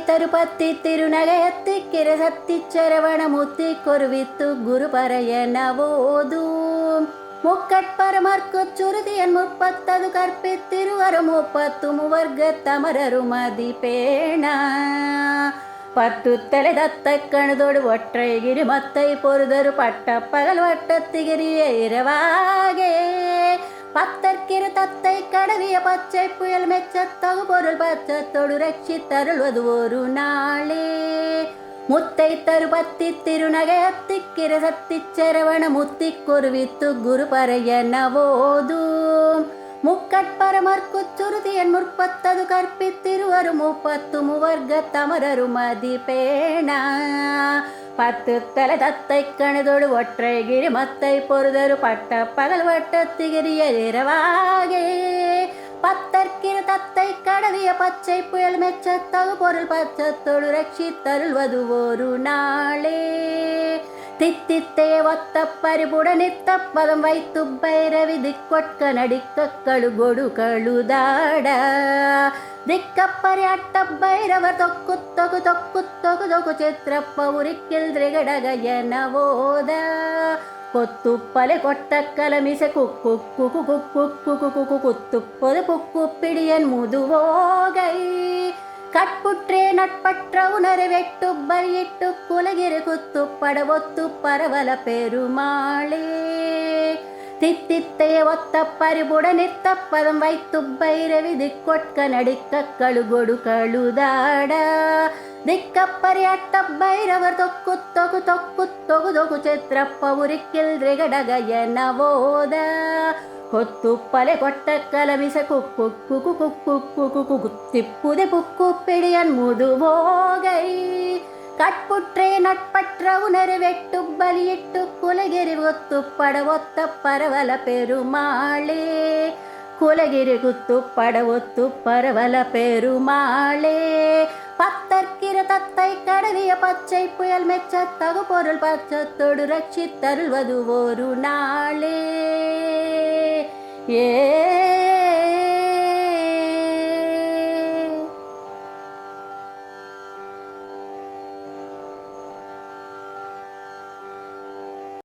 தருபத்தி திருநகையத்தி கிரசத்தி சரவணமுத்தி கொருவித்து குரு பரையன ஓதும் முக்கட்பரமர்க்கு சுருதியன் முற்பத்தது கற்பித்திருவரு முப்பத்து முவர்க்க தமரருமதி பேண பத்து தலை தத்தை கணுதோடு ஒற்றை கிரிமத்தை பொறுதரு பட்ட பகல் வட்டத்திகிரிய இரவாகே பத்தற்கிரு தத்தை கடவிய பச்சை புயல் மெச்சத்தகு பொருள் பச்சத்தோடு ரட்சித்தருள்வது ஒரு நாளே முத்தை தருபத்தி திருநகையத்தி கிரசத்தி சரவண முத்தி கொருவித்து குரு பரையன ஓதும் முக்கட்பரமர்க்கு சுருதியன் முற்பத்தது கற்பித்திருவரு முப்பத்து முவர்க்க தமரருமதி பேண பத்து தலை தத்தை கணுதோடு ஒற்றை கிரிமத்தை பொறுதரு பட்ட பகல் வட்டத்திகிரிய இரவாகே பத்தற்கிரு தத்தை கடவிய பச்சை புயல் மெச்சத்தகு பொருள் பச்சத்தோடு ரட்சித்தருள்வது ஒரு நாளே தித்தித்தே ஒத்த பரிபுட நித்த பதம் வைத்து பைரவி திக்கொட்க நடிக்க கழுகொடு கழுதாட திக்கப்பரி அட்ட பைரவர் தொக்கு தொகு தொக்கு தொகு தொகு சித்திரப்ப உரிக்கில் திரிகடகயன ஓத கொத்து பலை கொட்ட கலமிசை குக்கு குக்கு குக்கு குக்கு குக்கு குத்துப்பொது புக்கு பிடியன் முதுவோகை கட்புற்றே நட்பற்ற உணரை வெட்டு பலியிட்டு குலகிரு குத்து படவொத்து பரவல பெருமாளே தித்தித்தே ஒத்த பரிபுட நித்த பதம் வைத்து பைரவி திக்கொட்க நடிக்க கழுகொடு கழுதாட திக்கப்பரி அட்ட பைரவர் தொக்கு தொகு தொக்கு தொகு தொகு சித்திரப்ப உரிக்கில் திரிகடகயன ஓத கொத்து பலை கொட்ட கலமிச குக்கு குக்கு குக்கு குக்கு குத்திப்புதை புக்கு பிடியன் முதுவோகை கட்புற்றே நட்பற்ற உணரு வெட்டு பலியிட்டு குலகிரி ஒத்து பட ஒத்த பரவல பெருமாளே குலகிரி குத்து பட ஒத்து பரவல பெருமாளே பத்தற்கிற தத்தை கடவிய பச்சை புயல் மெச்சத்தகு பொருள் பச்சத்தோடு ரட்சித்தருள்வது ஒரு நாளே ஏ